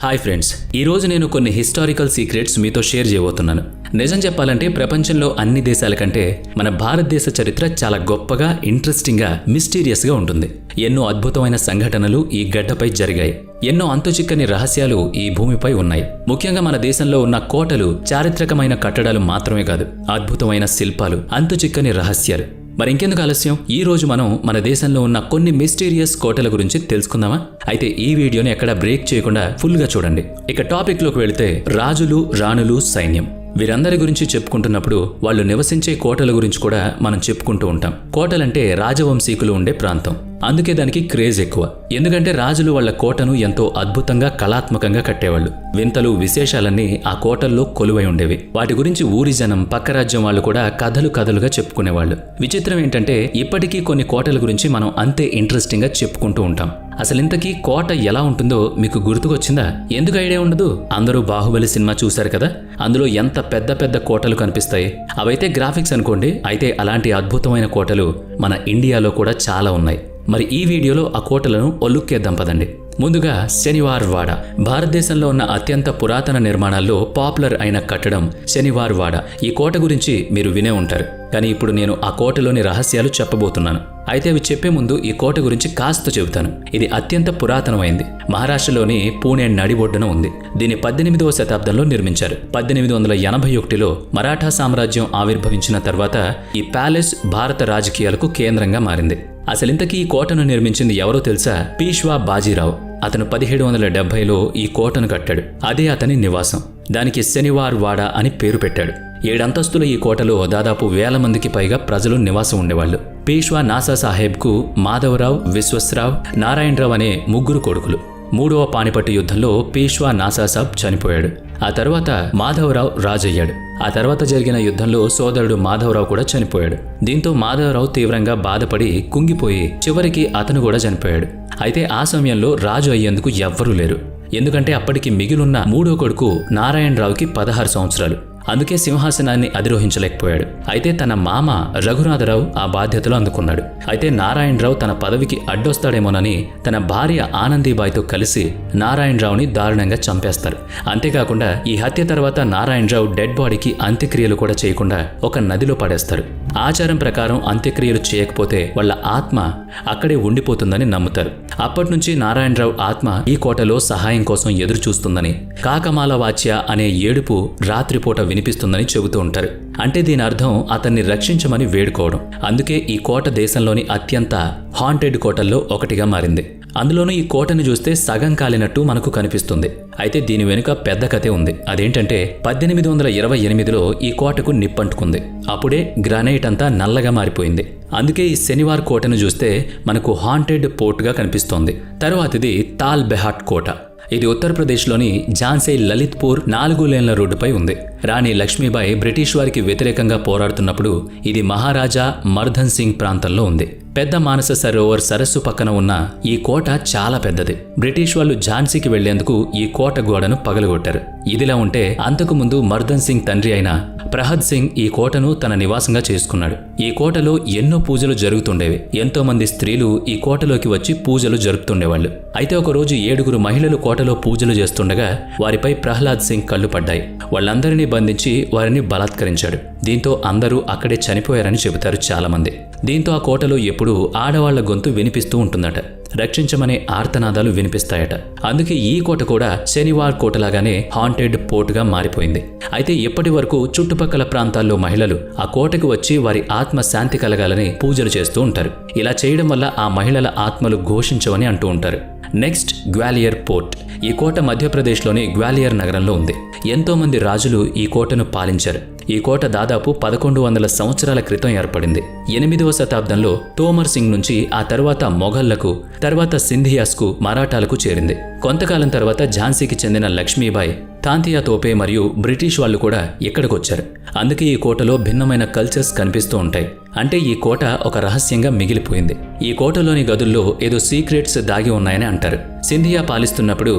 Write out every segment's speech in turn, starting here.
Hi friends, ఈరోజు నేను కొన్ని హిస్టారికల్ సీక్రెట్స్ మీతో షేర్ చేయబోతున్నాను. నిజం చెప్పాలంటే ప్రపంచంలో అన్ని దేశాల కంటే మన భారతదేశ చరిత్ర చాలా గొప్పగా, ఇంట్రెస్టింగ్గా, మిస్టీరియస్గా ఉంటుంది. ఎన్నో అద్భుతమైన సంఘటనలు ఈ గడ్డపై జరిగాయి. ఎన్నో అంతుచిక్కని రహస్యాలు ఈ భూమిపై ఉన్నాయి. ముఖ్యంగా మన దేశంలో ఉన్న కోటలు చారిత్రకమైన కట్టడాలు మాత్రమే కాదు, అద్భుతమైన శిల్పాలు, అంతుచిక్కని రహస్యాలు. మరి ఇంకెందుకు ఆలస్యం, ఈ రోజు మనం మన దేశంలో ఉన్న కొన్ని మిస్టీరియస్ కోటల గురించి తెలుసుకుందామా? అయితే ఈ వీడియోని ఎక్కడ బ్రేక్ చేయకుండా ఫుల్గా చూడండి. ఇక టాపిక్లోకి వెళితే రాజులు, రాణులు, సైన్యం వీరందరి గురించి చెప్పుకుంటున్నప్పుడు వాళ్ళు నివసించే కోటల గురించి కూడా మనం చెప్పుకుంటూ ఉంటాం. కోటలంటే రాజవంశీకులు ఉండే ప్రాంతం, అందుకే దానికి క్రేజ్ ఎక్కువ. ఎందుకంటే రాజులు వాళ్ళ కోటను ఎంతో అద్భుతంగా, కళాత్మకంగా కట్టేవాళ్ళు. వింతలు, విశేషాలన్నీ ఆ కోటల్లో కొలువై ఉండేవి. వాటి గురించి ఊరి జనం, పక్క రాజ్యం వాళ్ళు కూడా కథలుగా చెప్పుకునేవాళ్ళు. విచిత్రం ఏంటంటే ఇప్పటికీ కొన్ని కోటల గురించి మనం అంతే ఇంట్రెస్టింగ్గా చెప్పుకుంటూ ఉంటాం. అసలు ఇంతకీ కోట ఎలా ఉంటుందో మీకు గుర్తుకొచ్చిందా? ఎందుకు ఐడియా ఉండదు? అందరూ బాహుబలి సినిమా చూశారు కదా, అందులో ఎంత పెద్ద పెద్ద కోటలు కనిపిస్తాయి. అవైతే గ్రాఫిక్స్ అనుకోండి. అయితే అలాంటి అద్భుతమైన కోటలు మన ఇండియాలో కూడా చాలా ఉన్నాయి. మరి ఈ వీడియోలో ఆ కోటలను ఒలుక్కేద్దాం పదండి. ముందుగా శనివార్ వాడ. భారతదేశంలో ఉన్న అత్యంత పురాతన నిర్మాణాల్లో పాపులర్ అయిన కట్టడం శనివార్ వాడ. ఈ కోట గురించి మీరు వినే ఉంటారు, కానీ ఇప్పుడు నేను ఆ కోటలోని రహస్యాలు చెప్పబోతున్నాను. అయితే అవి చెప్పే ముందు ఈ కోట గురించి కాస్త చెబుతాను. ఇది అత్యంత పురాతనమైంది. మహారాష్ట్రలోని పూణే నడిబొడ్డున ఉంది. దీన్ని 18వ శతాబ్దంలో నిర్మించారు. 1881లో మరాఠా సామ్రాజ్యం ఆవిర్భవించిన తర్వాత ఈ ప్యాలెస్ భారత రాజకీయాలకు కేంద్రంగా మారింది. అసలింతకీ ఈ కోటను నిర్మించింది ఎవరో తెలుసా? పీష్వా బాజీరావు. అతను 1770లో ఈ కోటను కట్టాడు. అదే అతని నివాసం. దానికి శనివార్ వాడ అని పేరు పెట్టాడు. 7 అంతస్తుల ఈ కోటలో దాదాపు 1000 మందికి పైగా ప్రజలు నివాసం ఉండేవాళ్ళు. పేష్వా నాసా సాహెబ్కు మాధవరావు, విశ్వస్రావ్, నారాయణరావు అనే 3 కొడుకులు. 3వ పానిపట్టు యుద్ధంలో పేష్వా నాసాసాబ్ చనిపోయాడు. ఆ తర్వాత మాధవరావు రాజయ్యాడు. ఆ తర్వాత జరిగిన యుద్ధంలో సోదరుడు మాధవరావు కూడా చనిపోయాడు. దీంతో మాధవరావు తీవ్రంగా బాధపడి కుంగిపోయి చివరికి అతను కూడా చనిపోయాడు. అయితే ఆ సమయంలో రాజు అయ్యేందుకు ఎవ్వరూ లేరు. ఎందుకంటే అప్పటికి మిగిలిన్న 3వ కొడుకు నారాయణరావుకి 16 సంవత్సరాలు. అందుకే సింహాసనాన్ని అధిరోహించలేకపోయాడు. అయితే తన మామ రఘునాథరావు ఆ బాధ్యతలు అందుకున్నాడు. అయితే నారాయణరావు తన పదవికి అడ్డొస్తాడేమోనని తన భార్య ఆనందీబాయితో కలిసి నారాయణరావుని దారుణంగా చంపేస్తారు. అంతేకాకుండా ఈ హత్య తర్వాత నారాయణరావు డెడ్ బాడీకి అంత్యక్రియలు కూడా చేయకుండా ఒక నదిలో పడేస్తారు. ఆచారం ప్రకారం అంత్యక్రియలు చేయకపోతే వాళ్ళ ఆత్మ అక్కడే ఉండిపోతుందని నమ్ముతారు. అప్పటినుంచి నారాయణరావు ఆత్మ ఈ కోటలో సహాయం కోసం ఎదురు చూస్తుందని, కాకమాల వాచ్య అనే ఏడుపు రాత్రిపూట వినిపిస్తుందని చెబుతూ ఉంటారు. అంటే దీని అర్థం అతన్ని రక్షించమని వేడుకోవడం. అందుకే ఈ కోట దేశంలోని అత్యంత హాంటెడ్ కోటల్లో ఒకటిగా మారింది. అందులోనూ ఈ కోటను చూస్తే సగం కాలినట్టు మనకు కనిపిస్తుంది. అయితే దీని వెనుక పెద్ద కథే ఉంది. అదేంటంటే 1828లో ఈ కోటకు నిప్పంటుకుంది. అప్పుడే గ్రానైట్ అంతా నల్లగా మారిపోయింది. అందుకే ఈ శనివార్ కోటను చూస్తే మనకు హాంటెడ్ పోర్ట్గా కనిపిస్తోంది. తరువాతిది తాల్ బెహాట్ కోట. ఇది ఉత్తరప్రదేశ్లోని ఝాన్సీ లలిత్పూర్ 4 లేన్ల రోడ్డుపై ఉంది. రాణి లక్ష్మీబాయి బ్రిటిష్ వారికి వ్యతిరేకంగా పోరాడుతున్నప్పుడు ఇది మహారాజా మర్ధన్ సింగ్ ప్రాంతంలో ఉంది. పెద్ద మానస సరోవర్ సరస్సు పక్కన ఉన్న ఈ కోట చాలా పెద్దది. బ్రిటిష్ వాళ్ళు ఝాన్సీకి వెళ్లేందుకు ఈ కోట గోడను పగలగొట్టారు. ఇదిలా ఉంటే అంతకు ముందు మర్ధన్ సింగ్ తండ్రి అయిన ప్రహద్ సింగ్ ఈ కోటను తన నివాసంగా చేసుకున్నాడు. ఈ కోటలో ఎన్నో పూజలు జరుగుతుండేవి. ఎంతో మంది స్త్రీలు ఈ కోటలోకి వచ్చి పూజలు జరుపుతుండేవాళ్ళు. అయితే ఒకరోజు 7 మహిళలు కోటలో పూజలు చేస్తుండగా వారిపై ప్రహ్లాద్ సింగ్ కళ్ళు పడ్డాయి. వాళ్ళందరినీ బంధించి వారిని బలాత్కరించాడు. దీంతో అందరూ అక్కడే చనిపోయారని చెబుతారు చాలామంది. దీంతో ఆ కోటలో ఎప్పుడూ ఆడవాళ్ల గొంతు వినిపిస్తూ ఉంటుందట. రక్షించమనే ఆర్తనాదాలు వినిపిస్తాయట. అందుకే ఈ కోట కూడా శనివార్ కోటలాగానే హాంటెడ్ పోర్ట్గా మారిపోయింది. అయితే ఇప్పటి వరకు చుట్టుపక్కల ప్రాంతాల్లో మహిళలు ఆ కోటకు వచ్చి వారి ఆత్మ శాంతి కలగాలని పూజలు చేస్తూ ఉంటారు. ఇలా చేయడం వల్ల ఆ మహిళల ఆత్మలు ఘోషించవని అంటూ ఉంటారు. Next Gwalior port. ఈ కోట మధ్యప్రదేశ్లోని గ్వాలియర్ నగరంలో ఉంది. ఎంతో మంది రాజులు ఈ కోటను పాలించారు. ఈ కోట దాదాపు 1100 సంవత్సరాల క్రితం ఏర్పడింది. 8వ శతాబ్దంలో తోమర్ సింగ్ నుంచి ఆ తర్వాత మొఘళ్లకు, తర్వాత సింధియాస్కు, మరాఠాలకు చేరింది. కొంతకాలం తర్వాత ఝాన్సీకి చెందిన లక్ష్మీబాయి, తాంతియా తోపే మరియు బ్రిటిష్ వాళ్ళు కూడా ఇక్కడికొచ్చారు. అందుకే ఈ కోటలో భిన్నమైన కల్చర్స్ కనిపిస్తూ ఉంటాయి. అంటే ఈ కోట ఒక రహస్యంగా మిగిలిపోయింది. ఈ కోటలోని గదుల్లో ఏదో సీక్రెట్స్ దాగి ఉన్నాయని అంటారు. సింధియా పాలిస్తున్నప్పుడు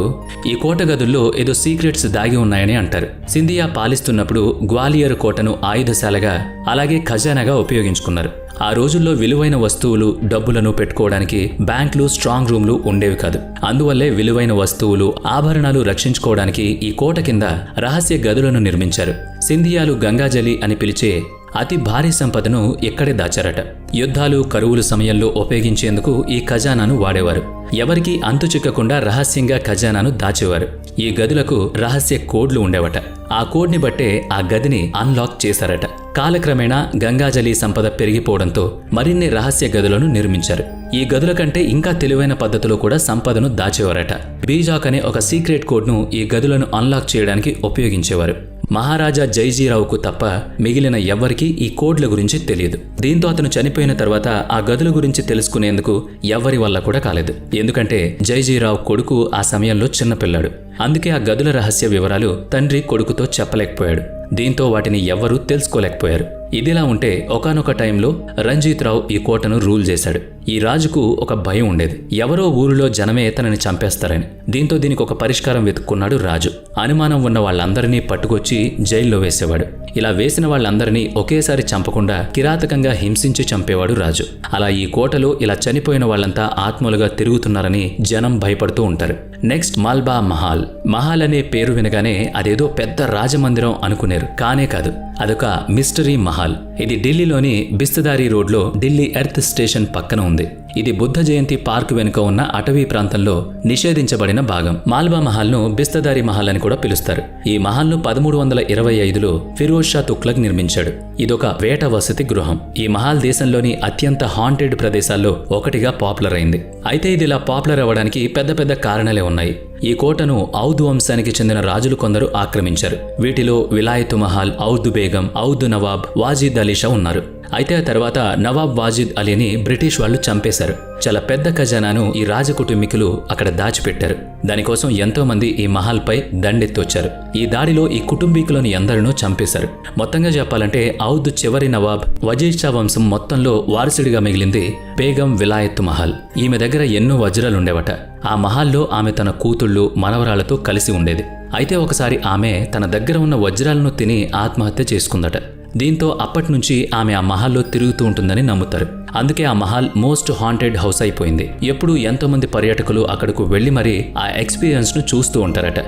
ఈ కోట గదుల్లో ఏదో సీక్రెట్స్ దాగి ఉన్నాయని అంటారు. సింధియా పాలిస్తున్నప్పుడు గ్వాలియర్ కోటను ఆయుధశాలగా అలాగే ఖజానాగా ఉపయోగించుకున్నారు. ఆ రోజుల్లో విలువైన వస్తువులు, డబ్బులను పెట్టుకోవడానికి బ్యాంకులు, స్ట్రాంగ్ రూమ్లు ఉండేవి కాదు. అందువల్లే విలువైన వస్తువులు, ఆభరణాలు రక్షించుకోవడానికి ఈ కోట కింద రహస్య గదులను నిర్మించారు. సింధియాలు గంగాజలి అని పిలిచే అతి భారీ సంపదను ఇక్కడే దాచారట. యుద్ధాలు, కరువుల సమయంలో ఉపయోగించేందుకు ఈ ఖజానాను వాడేవారు. ఎవరికీ అంతు చిక్కకుండా రహస్యంగా ఖజానాను దాచేవారు. ఈ గదులకు రహస్య కోడ్లు ఉండేవట. ఆ కోడ్ని బట్టే ఆ గదిని అన్లాక్ చేశారట. కాలక్రమేణా గంగాజలి సంపద పెరిగిపోవడంతో మరిన్ని రహస్య గదులను నిర్మించారు. ఈ గదుల కంటే ఇంకా తెలివైన పద్ధతిలో కూడా సంపదను దాచేవారట. బీజాక్ అనే ఒక సీక్రెట్ కోడ్ను ఈ గదులను అన్లాక్ చేయడానికి ఉపయోగించేవారు. మహారాజా జైజీరావుకు తప్ప మిగిలిన ఎవ్వరికీ ఈ కోడ్ల గురించి తెలియదు. దీంతో అతను చనిపోయిన తర్వాత ఆ గదుల గురించి తెలుసుకునేందుకు ఎవ్వరి వల్ల కూడా కాలేదు. ఎందుకంటే జైజీరావు కొడుకు ఆ సమయంలో చిన్నపిల్లాడు. అందుకే ఆ గదుల రహస్య వివరాలు తండ్రి కొడుకుతో చెప్పలేకపోయాడు. దీంతో వాటిని ఎవ్వరూ తెలుసుకోలేకపోయారు. ఇదిలా ఉంటే ఒకానొక టైంలో రంజిత్ రావు ఈ కోటను రూల్ చేశాడు. ఈ రాజుకు ఒక భయం ఉండేది, ఎవరో ఊరిలో జనమే తనని చంపేస్తారని. దీంతో దీనికి ఒక పరిష్కారం వెతుక్కున్నాడు రాజు. అనుమానం ఉన్న వాళ్ళందరినీ పట్టుకొచ్చి జైల్లో వేసేవాడు. ఇలా వేసిన వాళ్ళందరినీ ఒకేసారి చంపకుండా కిరాతకంగా హింసించి చంపేవాడు రాజు. అలా ఈ కోటలో ఇలా చనిపోయిన వాళ్ళంతా ఆత్మలుగా తిరుగుతున్నారని జనం భయపడుతూ ఉంటారు. నెక్స్ట్ మల్బా మహల్. మహల్ అనే పేరు వినగానే అదేదో పెద్ద రాజమందిరం అనుకునేరు. కానే కాదు, అదొక మిస్టరీ మహల్. ఇది ఢిల్లీలోని బిస్తదారీ రోడ్లో ఢిల్లీ ఎర్త్ స్టేషన్ పక్కన ఉంది. ఇది బుద్ధ జయంతి పార్క్ వెనుక ఉన్న అటవీ ప్రాంతంలో నిషేధించబడిన భాగం. మాల్బా మహల్ను బిస్తదారీ మహల్ అని కూడా పిలుస్తారు. ఈ మహల్ను 1325లో ఫిరోజ్ షా తుగ్లక్ నిర్మించాడు. ఇదొక వేట వసతి గృహం. ఈ మహల్ దేశంలోని అత్యంత హాంటెడ్ ప్రదేశాల్లో ఒకటిగా పాపులర్ అయింది. అయితే ఇది ఇలా పాపులర్ అవ్వడానికి పెద్ద పెద్ద కారణాలే ఉన్నాయి. ఈ కోటను ఔద్ వంశానికి చెందిన రాజులు కొందరు ఆక్రమించారు. వీటిలో విలాయతు మహల్, ఔద్ బేగం, ఔద్ నవాబ్, వాజిద్ అలీ షా ఉన్నారు. అయితే ఆ తర్వాత నవాబ్ వాజిద్ అలీని బ్రిటిష్ వాళ్ళు చంపేశారు. చాలా పెద్ద ఖజానాను ఈ రాజకుటుంబీకులు అక్కడ దాచిపెట్టారు. దానికోసం ఎంతో మంది ఈ మహల్ పై దండెత్తొచ్చారు. ఈ దాడిలో ఈ కుటుంబీకులను ఎందరినో చంపేశారు. మొత్తంగా చెప్పాలంటే ఔద్ చివరి నవాబ్ వజీద్ షా వంశం మొత్తంలో వారసుడిగా మిగిలింది బేగం విలాయత్ మహల్. ఈమె దగ్గర ఎన్నో వజ్రాలుండేవట. ఆ మహల్లో ఆమె తన కూతుళ్ళు, మనవరాలతో కలిసి ఉండేది. అయితే ఒకసారి ఆమె తన దగ్గర ఉన్న వజ్రాలను తిని ఆత్మహత్య చేసుకుందట. దీంతో అప్పటినుంచి ఆమె ఆ మహల్లో తిరుగుతూ ఉంటుందని నమ్ముతారు. అందుకే ఆ మహల్ మోస్ట్ హాంటెడ్ హౌస్ అయిపోయింది. ఎప్పుడూ ఎంతోమంది పర్యాటకులు అక్కడకు వెళ్లి మరీ ఆ ఎక్స్పీరియన్స్ను చూస్తూ ఉంటారట.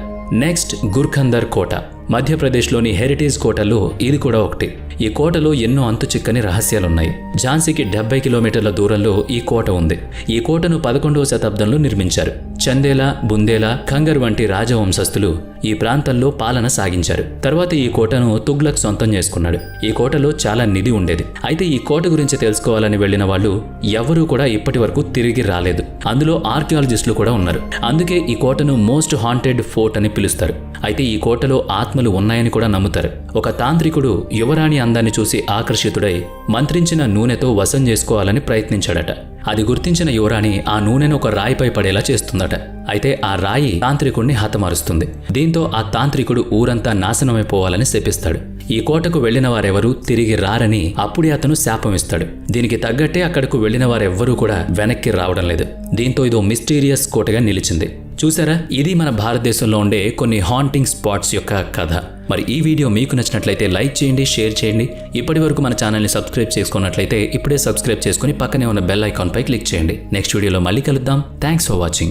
నెక్స్ట్ గుర్ఖందర్ కోట. మధ్యప్రదేశ్లోని హెరిటేజ్ కోటల్లో ఇది కూడా ఒకటి. ఈ కోటలో ఎన్నో అంతుచిక్కని రహస్యాలున్నాయి. ఝాన్సీకి 70 కిలోమీటర్ల దూరంలో ఈ కోట ఉంది. ఈ కోటను 11వ శతాబ్దంలో నిర్మించారు. చందేలా, బుందేలా, ఖంగర్ వంటి రాజవంశస్థులు ఈ ప్రాంతంలో పాలన సాగించారు. తర్వాత ఈ కోటను తుగ్లక్ సొంతం చేసుకున్నాడు. ఈ కోటలో చాలా నిధి ఉండేది. అయితే ఈ కోట గురించి తెలుసుకోవాలని వెళ్లిన వాళ్ళు ఎవరూ కూడా ఇప్పటి వరకు తిరిగి రాలేదు. అందులో ఆర్కియాలజిస్టులు కూడా ఉన్నారు. అందుకే ఈ కోటను మోస్ట్ హాంటెడ్ ఫోర్ట్ అని పిలుస్తారు. అయితే ఈ కోటలో ఆత్మలు ఉన్నాయని కూడా నమ్ముతారు. ఒక తాంత్రికుడు యువరాణి అందాన్ని చూసి ఆకర్షితుడై మంత్రించిన నూనెతో వశం చేసుకోవాలని ప్రయత్నించాడట. అది గుర్తించిన యువరాణి ఆ నూనెను ఒక రాయిపై పడేలా చేస్తుందట. అయితే ఆ రాయి తాంత్రికుడిని హతమారుస్తుంది. దీంతో ఆ తాంత్రికుడు ఊరంతా నాశనమైపోవాలని శపిస్తాడు. ఈ కోటకు వెళ్లిన వారెవరూ తిరిగి రారని అప్పుడే అతను శాపం ఇస్తాడు. దీనికి తగ్గట్టే అక్కడకు వెళ్లిన వారెవ్వరూ కూడా వెనక్కి రావడం లేదు. దీంతో ఇదో మిస్టీరియస్ కోటగా నిలిచింది. చూసారా, ఇది మన భారతదేశంలో ఉండే కొన్ని హాంటింగ్ స్పాట్స్ యొక్క కథ. మరి ఈ వీడియో మీకు నచ్చినట్లయితే లైక్ చేయండి, షేర్ చేయండి. ఇప్పటి వరకు మన ఛానల్ని సబ్స్క్రైబ్ చేసుకున్నట్లయితే ఇప్పుడే సబ్స్క్రైబ్ చేసుకుని పక్కనే ఉన్న బెల్ ఐకాన్ పై క్లిక్ చేయండి. నెక్స్ట్ వీడియోలో మళ్ళీ కలుద్దాం. Thanks for watching.